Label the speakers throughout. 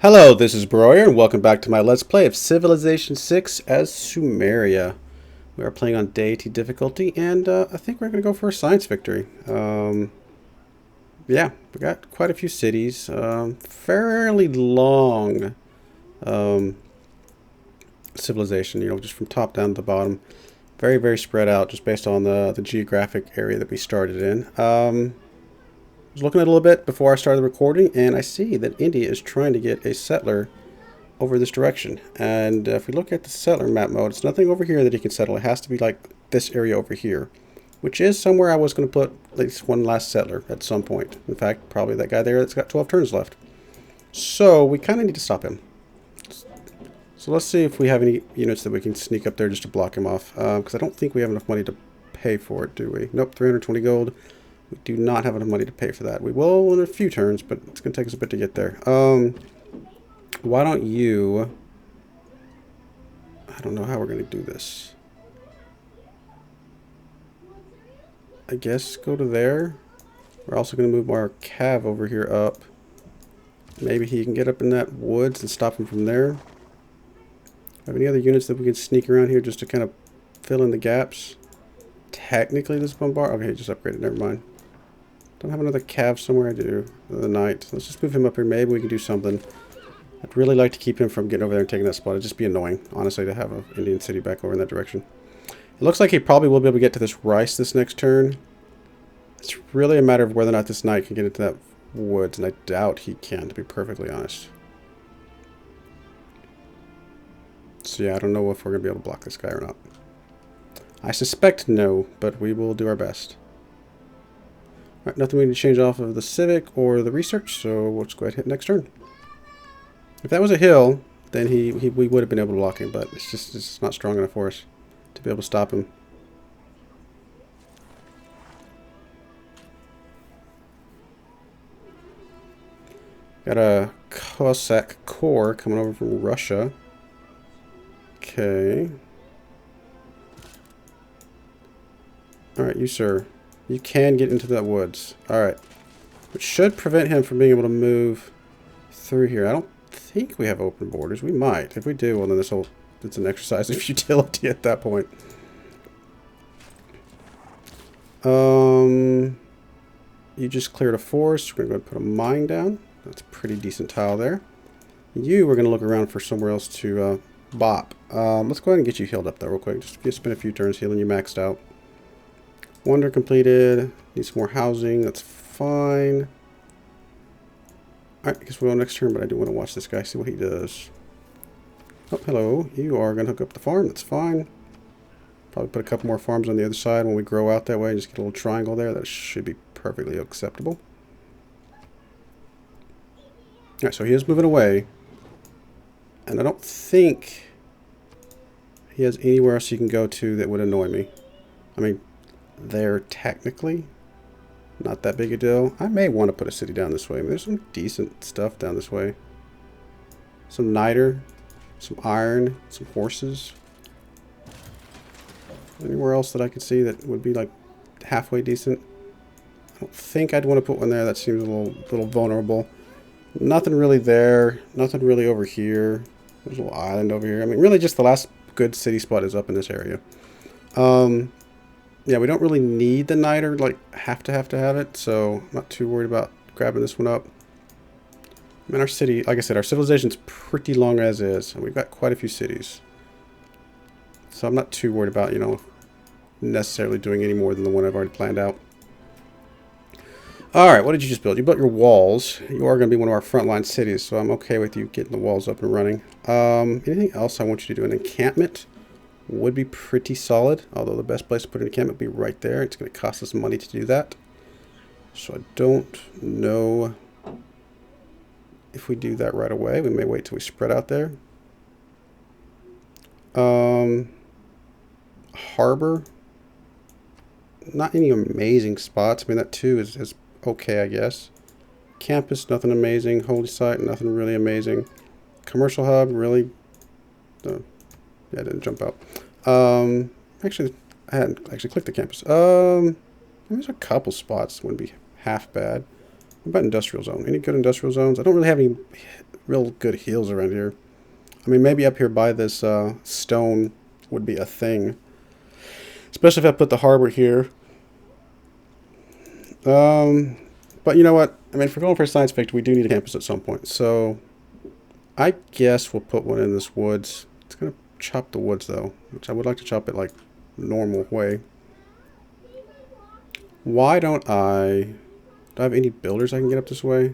Speaker 1: Hello, this is Broyer, and welcome back to my Let's Play of Civilization 6 as Sumeria. We are playing on Deity difficulty, and I think we're going to go for a science victory. Yeah, we got quite a few cities, fairly long civilization, just from top down to the bottom. Very, very spread out, just based on the geographic area that we started in. I was looking at it a little bit before I started recording, and I see that India is trying to get a settler over this direction. And if we look at the settler map mode, it's nothing over here that he can settle. It has to be like this area over here, which is somewhere I was going to put at least one last settler at some point. In fact, probably that guy there that's got 12 turns left. So we kind of need to stop him. So let's see if we have any units that we can sneak up there just to block him off. Because I don't think we have enough money to pay for it, do we? Nope, 320 gold. We do not have enough money to pay for that. We will in a few turns, but it's going to take us a bit to get there. Why don't you... I don't know how we're going to do this. I guess go to there. We're also going to move our cav over here up. Maybe he can get up in that woods and stop him from there. Have any other units that we can sneak around here just to kind of fill in the gaps? Technically this bombard... Okay, just upgraded. Never mind. Don't have another cav somewhere. I do. The knight. Let's just move him up here. Maybe we can do something. I'd really like to keep him from getting over there and taking that spot. It'd just be annoying, honestly, to have an Indian city back over in that direction. It looks like he probably will be able to get to this rice this next turn. It's really a matter of whether or not this knight can get into that woods, and I doubt he can, to be perfectly honest. So yeah, I don't know if we're going to be able to block this guy or not. I suspect no, but we will do our best. Alright, nothing we need to change off of the civic or the research, so we'll just go ahead and hit next turn. If that was a hill, then we would have been able to block him, but it's not strong enough for us to be able to stop him. Got a Cossack Corps coming over from Russia. Okay. Alright, you sir. You can get into that woods. Alright. Which should prevent him from being able to move through here. I don't think we have open borders. We might. If we do, well then it's an exercise of futility at that point. You just cleared a forest. We're going to go put a mine down. That's a pretty decent tile there. We're going to look around for somewhere else to bop. Let's go ahead and get you healed up there real quick. Just spend a few turns healing you maxed out. Wonder completed. Need some more housing. That's fine. Alright, I guess we'll go next turn, but I do want to watch this guy, see what he does. Oh, hello. You are going to hook up the farm. That's fine. Probably put a couple more farms on the other side when we grow out that way. Just get a little triangle there. That should be perfectly acceptable. Alright, so he is moving away. And I don't think he has anywhere else he can go to that would annoy me. I mean, there technically, not that big a deal. I may want to put a city down this way. I mean, there's some decent stuff down this way. Some niter, some iron, some horses. Anywhere else that I could see that would be like halfway decent? I don't think I'd want to put one there. That seems a little vulnerable. Nothing really there. Nothing really over here. There's a little island over here. I mean, really just the last good city spot is up in this area. Yeah, we don't really need the niter, like, have to have it, so I'm not too worried about grabbing this one up. I mean, our city, like I said, our civilization's pretty long as is, and we've got quite a few cities. So I'm not too worried about, necessarily doing any more than the one I've already planned out. Alright, what did you just build? You built your walls. You are going to be one of our frontline cities, so I'm okay with you getting the walls up and running. Anything else I want you to do? An encampment would be pretty solid, although the best place to put an encampment would be right there. It's going to cost us money to do that. So I don't know if we do that right away. We may wait till we spread out there. Harbor. Not any amazing spots. I mean, that too is okay, I guess. Campus, nothing amazing. Holy site, nothing really amazing. Commercial hub, really... yeah, it didn't jump out. Actually, I hadn't actually clicked the campus. There's a couple spots. Wouldn't be half bad. What about industrial zone? Any good industrial zones? I don't really have any real good hills around here. I mean, maybe up here by this stone would be a thing. Especially if I put the harbor here. But you know what? I mean, if we're going for a science factory, we do need a campus at some point. So I guess we'll put one in this woods. It's going to chop the woods, though. Which I would like to chop it like normal way. Why don't I... Do I have any builders I can get up this way?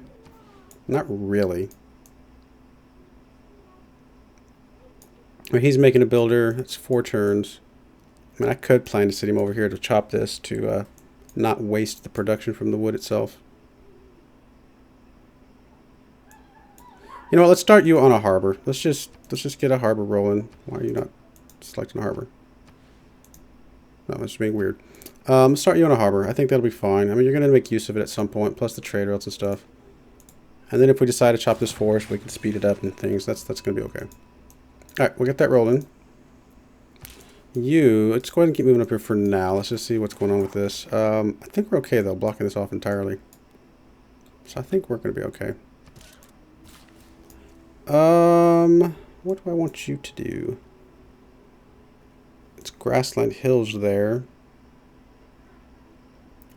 Speaker 1: Not really. I mean, he's making a builder. That's 4 turns. I mean, I could plan to sit him over here to chop this to not waste the production from the wood itself. You know what? Let's start you on a harbor. Let's just get a harbor rolling. Why are you not selecting a harbor? No, that's being weird. Let's start you on a harbor. I think that'll be fine. I mean, you're going to make use of it at some point, plus the trade routes and stuff. And then if we decide to chop this forest, we can speed it up and things. That's going to be okay. All right, we'll get that rolling. Let's go ahead and keep moving up here for now. Let's just see what's going on with this. I think we're okay, though, blocking this off entirely. So I think we're going to be okay. What do I want you to do? It's grassland hills there.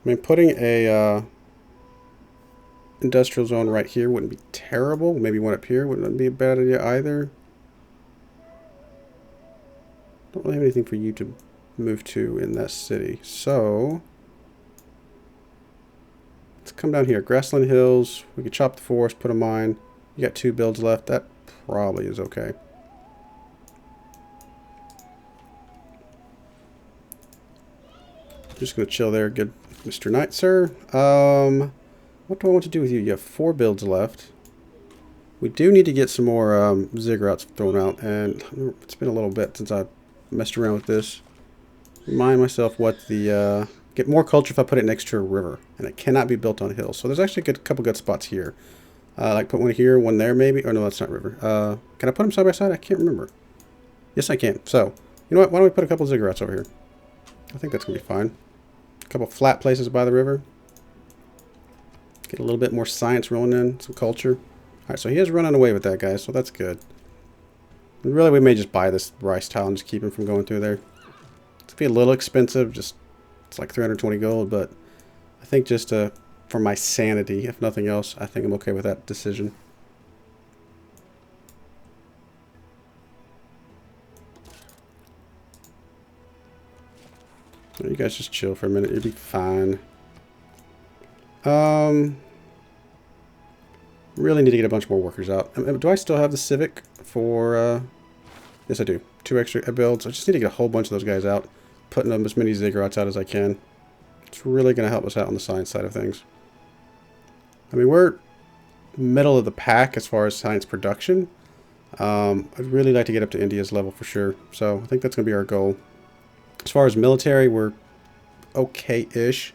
Speaker 1: I mean, putting a industrial zone right here wouldn't be terrible. Maybe one up here wouldn't be a bad idea either. Don't really have anything for you to move to in that city. So let's come down here. Grassland hills. We could chop the forest, put a mine. You got 2 builds left. That probably is okay. Just gonna chill there. Good, Mr. Knight, sir. What do I want to do with you? You have 4 builds left. We do need to get some more ziggurats thrown out, and it's been a little bit since I messed around with this. Remind myself what the get more culture if I put it next to a river, and it cannot be built on hills. So there's actually a couple good spots here. Like put one here, one there, maybe. Oh no, that's not river. Can I put them side by side? I can't remember. Yes, I can. So you know what? Why don't we put a couple ziggurats over here? I think that's gonna be fine. A couple flat places by the river. Get a little bit more science rolling in, some culture. Alright, so he is running away with that, guys, so that's good. And really, we may just buy this rice tile and just keep him from going through there. It's going to be a little expensive, it's like 320 gold, but I think just for my sanity, if nothing else, I think I'm okay with that decision. You guys just chill for a minute, you'll be fine. Really need to get a bunch more workers out. Do I still have the civic for, yes I do. 2 extra builds. I just need to get a whole bunch of those guys out. Putting them as many ziggurats out as I can. It's really going to help us out on the science side of things. I mean, we're middle of the pack as far as science production. I'd really like to get up to India's level for sure. So I think that's going to be our goal. As far as military, we're okay-ish.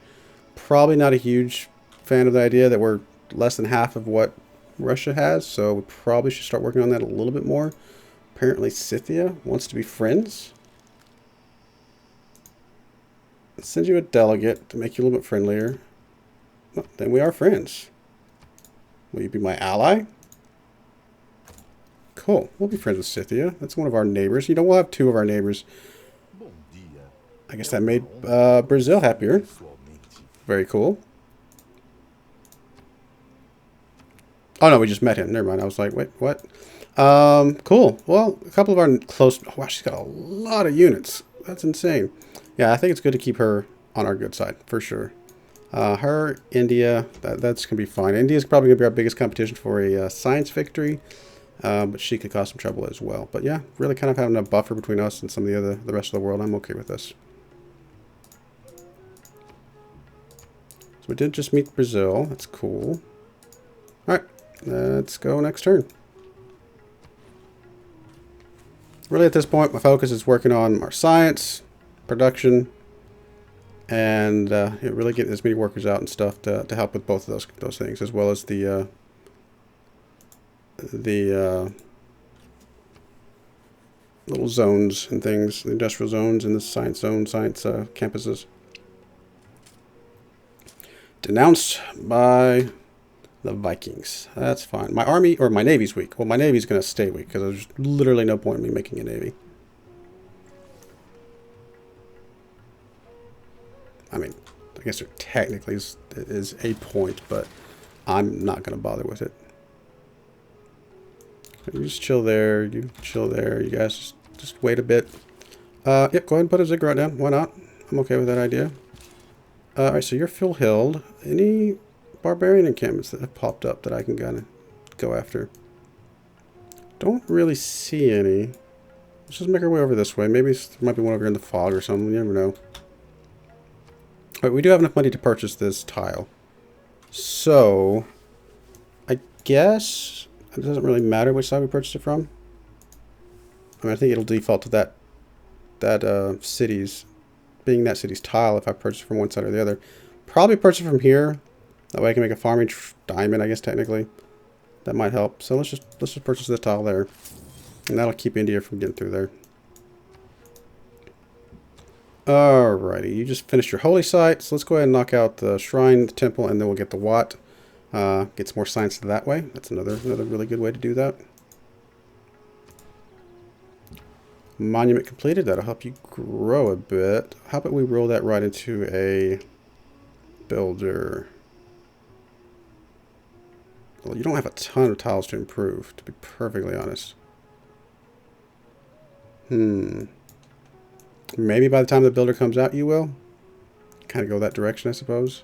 Speaker 1: Probably not a huge fan of the idea that we're less than half of what Russia has, so we probably should start working on that a little bit more. Apparently Scythia wants to be friends. Let's send you a delegate to make you a little bit friendlier. Well, then we are friends. Will you be my ally? Cool. We'll be friends with Scythia. That's one of our neighbors. You know, we'll have 2 of our neighbors. I guess that made Brazil happier. Very cool. Oh no, we just met him. Never mind. I was like, wait, what? Cool. Well, a couple of our close... Oh, wow, she's got a lot of units. That's insane. Yeah, I think it's good to keep her on our good side, for sure. Her, India, that's going to be fine. India's probably going to be our biggest competition for a science victory. But she could cause some trouble as well. But yeah, really kind of having a buffer between us and some of the rest of the world. I'm okay with this. So we did just meet Brazil. That's cool. Alright, let's go next turn. Really at this point, my focus is working on our science, production, and really getting as many workers out and stuff to help with both of those things, as well as the little zones and things, the industrial zones and the science zone, science campuses. Denounced by The Vikings. That's fine. My army, or my navy's weak. Well, my navy's going to stay weak because there's literally no point in me making a navy. I mean, I guess there technically is a point, but I'm not going to bother with it. You just chill there. You chill there. You guys just wait a bit. Yep, go ahead and put a ziggurat down. Why not? I'm okay with that idea. Alright, so you're full healed. Any barbarian encampments that have popped up that I can kind of go after? Don't really see any. Let's just make our way over this way. Maybe there might be one over here in the fog or something. You never know. Alright, we do have enough money to purchase this tile. So, I guess it doesn't really matter which side we purchase it from. I mean, I think it'll default to that city's, being that city's tile if I purchase it from one side or the other. Probably purchase it from here. That way I can make a farming diamond, I guess, technically. That might help. So let's just purchase this tile there. And that'll keep India from getting through there. Alrighty, you just finished your holy site. So let's go ahead and knock out the shrine, the temple, and then we'll get the Wat. Get some more science that way. That's another really good way to do that. Monument completed. That'll help you grow a bit. How about we roll that right into a builder? Well, you don't have a ton of tiles to improve, to be perfectly honest. Maybe by the time the builder comes out, you will. Kind of go that direction, I suppose.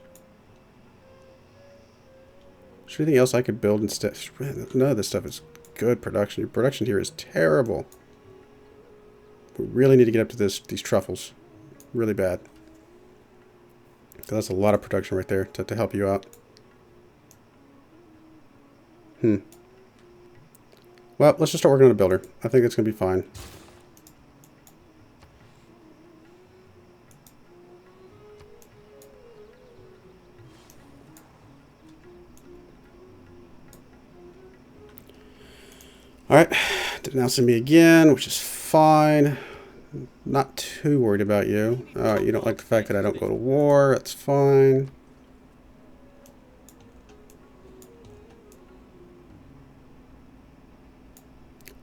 Speaker 1: Is there anything else I could build instead? None of this stuff is good production. Your production here is terrible. We really need to get up to these truffles. Really bad. Because that's a lot of production right there to help you out. Well, let's just start working on a builder. I think it's going to be fine. Alright, denouncing me again, which is fine. Not too worried about you. You don't like the fact that I don't go to war. That's fine.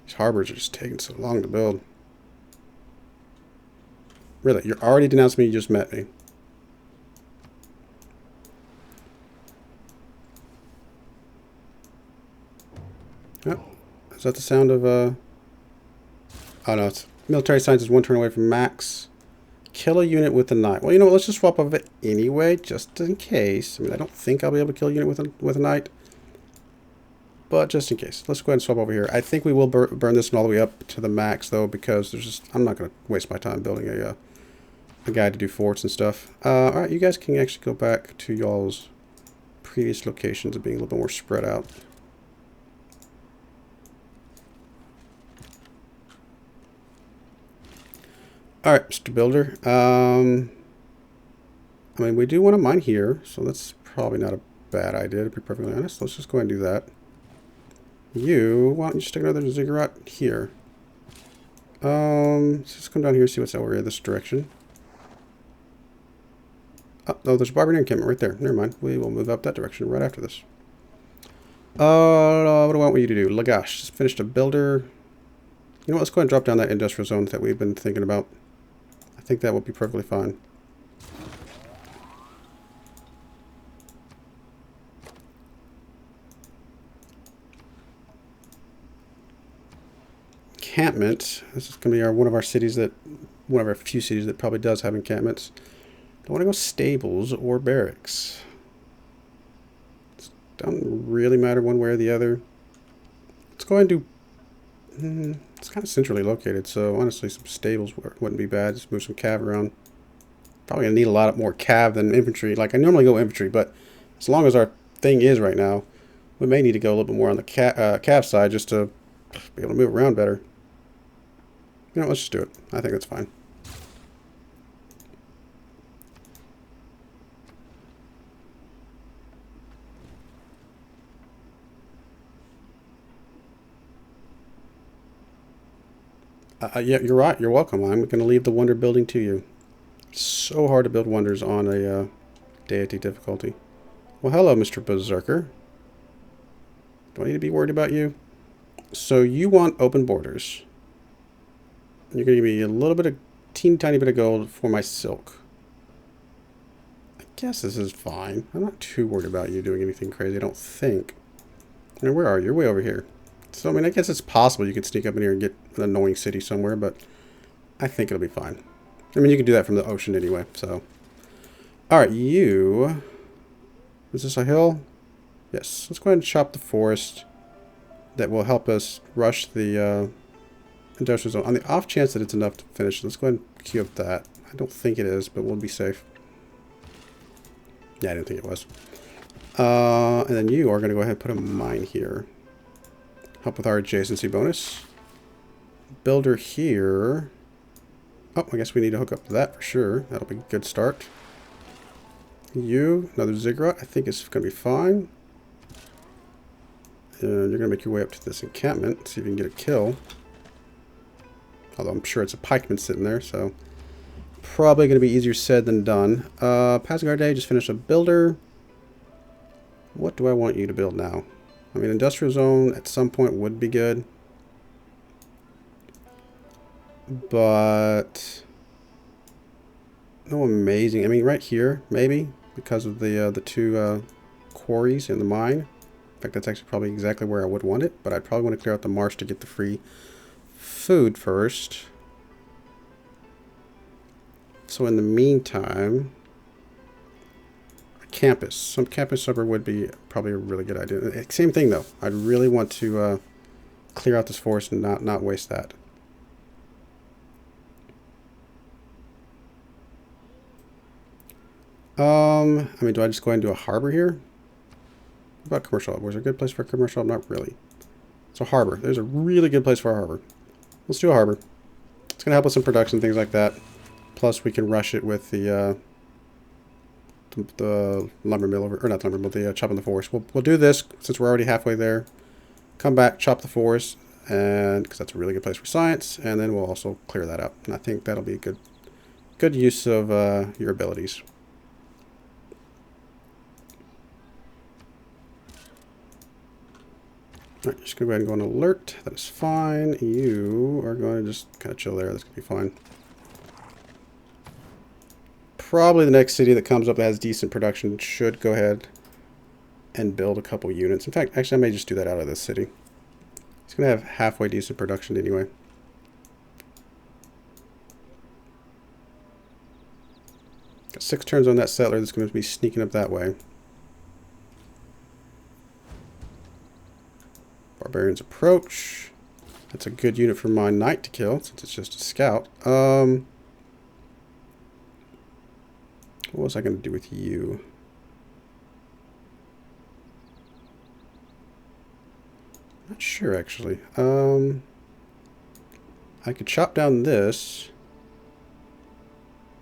Speaker 1: These harbors are just taking so long to build. Really, you're already denouncing me, you just met me. Oh, is that the sound of, oh no, it's military science is one turn away from max. Kill a unit with a knight. Well, you know what, let's just swap over it anyway, just in case. I mean, I don't think I'll be able to kill a unit with a knight. But just in case. Let's go ahead and swap over here. I think we will burn this one all the way up to the max, though, because there's just, I'm not going to waste my time building a guide to do forts and stuff. Alright, you guys can actually go back to y'all's previous locations of being a little bit more spread out. Alright, Mr. Builder. I mean, we do want to mine here, so that's probably not a bad idea, to be perfectly honest. Let's just go ahead and do that. Why don't you stick another ziggurat here? Let's just come down here and see what's over here this direction. Oh, there's a barbarian encampment right there. Never mind. We will move up that direction right after this. What do I want you to do? Lagash, just finished a builder. You know what? Let's go ahead and drop down that industrial zone that we've been thinking about. I think that will be perfectly fine. Encampment. This is going to be one of our few cities that probably does have encampments. I want to go stables or barracks. It doesn't really matter one way or the other. Let's go ahead and do. It's kind of centrally located, so honestly, some stables wouldn't be bad. Just move some cav around. Probably gonna need a lot more cav than infantry. Like I normally go infantry, but as long as our thing is right now, we may need to go a little bit more on the cav side just to be able to move around better. You know, let's just do it. I think that's fine. Yeah, you're right. You're welcome. I'm going to leave the wonder building to you. It's so hard to build wonders on a deity difficulty. Well, hello, Mr. Berserker. Do I need to be worried about you? So you want open borders. You're going to give me a little bit of, teeny tiny bit of gold for my silk. I guess this is fine. I'm not too worried about you doing anything crazy, I don't think. I mean, where are you? You're way over here. So, I mean, I guess it's possible you could sneak up in here and get an annoying city somewhere, but I think it'll be fine. I mean, you can do that from the ocean anyway, so. Alright, you... Is this a hill? Yes. Let's go ahead and chop the forest. That will help us rush the industrial zone. On the off chance that it's enough to finish, let's go ahead and queue up that. I don't think it is, but we'll be safe. Yeah, I didn't think it was. And then you are going to go ahead and put a mine here. Help with our adjacency bonus. Builder here. Oh, I guess we need to hook up to that for sure. That'll be a good start. You, another ziggurat. I think it's going to be fine. And you're going to make your way up to this encampment. See if you can get a kill. Although I'm sure it's a pikeman sitting there, so probably going to be easier said than done. Passing our day, just finished a builder. What do I want you to build now? I mean, industrial zone at some point would be good. But no amazing. I mean, right here, maybe, because of the two quarries in the mine. In fact, that's actually probably exactly where I would want it, but I'd probably want to clear out the marsh to get the free food first. So in the meantime, a campus. Some campus suburb would be probably a really good idea. Same thing though. I'd really want to clear out this forest and not waste that. I mean, do I just go ahead and do a harbor here? What about commercial hub? Was there a good place for a commercial hub? Not really. So harbor. There's a really good place for a harbor. Let's do a harbor. It's going to help us in production, things like that. Plus, we can rush it with the lumber mill, or not lumber mill, the chopping the forest. We'll do this since we're already halfway there. Come back, chop the forest, and because that's a really good place for science. And then we'll also clear that up. And I think that'll be a good use of your abilities. Alright, just going to go ahead and go on alert. That is fine. You are going to just kind of chill there. That's going to be fine. Probably the next city that comes up that has decent production should go ahead and build a couple units. In fact, actually, I may just do that out of this city. It's going to have halfway decent production anyway. Got 6 turns on that settler that's going to be sneaking up that way. Barbarians approach. That's a good unit for my knight to kill, since it's just a scout. What was I going to do with you? Not sure, actually. I could chop down this,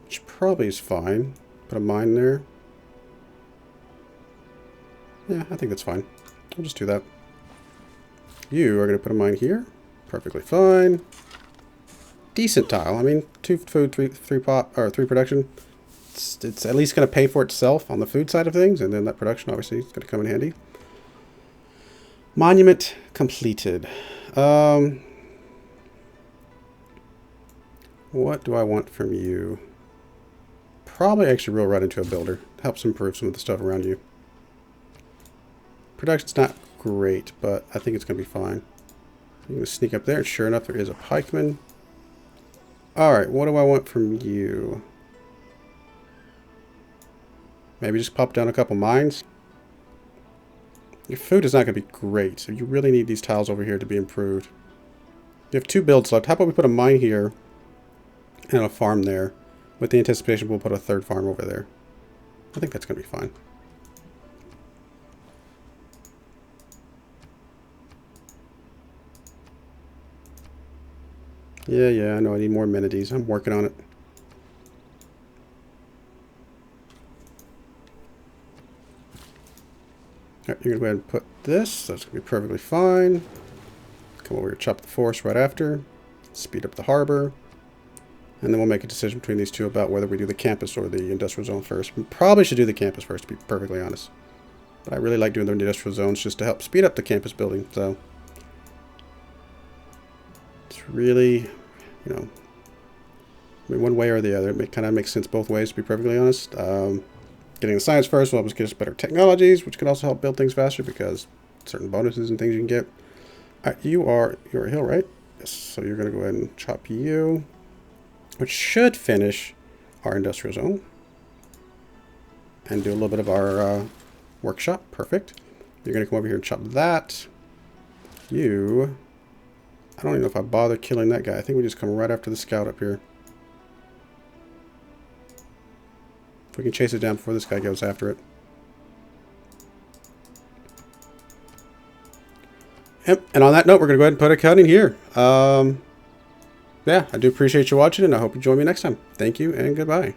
Speaker 1: which probably is fine. Put a mine there. Yeah, I think that's fine. I'll just do that. You are going to put a mine here. Perfectly fine. Decent tile. I mean, 2 food, 3 production. It's at least going to pay for itself on the food side of things, and then that production obviously is going to come in handy. Monument completed. What do I want from you? Probably actually roll right into a builder. Helps improve some of the stuff around you. Production's not great, but I think it's going to be fine. I'm going to sneak up there, and sure enough, there is a pikeman. Alright, what do I want from you? Maybe just pop down a couple mines. Your food is not going to be great, so you really need these tiles over here to be improved. You have 2 builds left. How about we put a mine here and a farm there? With the anticipation we'll put a 3rd farm over there. I think that's going to be fine. Yeah, I know I need more amenities. I'm working on it. Alright, you're going to go ahead and put this. That's going to be perfectly fine. Come over here, chop the forest right after. Speed up the harbor. And then we'll make a decision between these two about whether we do the campus or the industrial zone first. We probably should do the campus first, to be perfectly honest. But I really like doing the industrial zones just to help speed up the campus building. So it's really, you know, I mean, one way or the other. It kind of makes sense both ways, to be perfectly honest. Getting the science first will help us get us better technologies, which can also help build things faster because certain bonuses and things you can get. All right, you're a hill, right? Yes. So you're going to go ahead and chop you, which should finish our industrial zone and do a little bit of our workshop. Perfect. You're going to come over here and chop that. You, I don't even know if I bother killing that guy. I think we just come right after the scout up here. If we can chase it down before this guy goes after it. Yep. And on that note, we're going to go ahead and put a cut in here. Yeah, I do appreciate you watching, and I hope you join me next time. Thank you, and goodbye.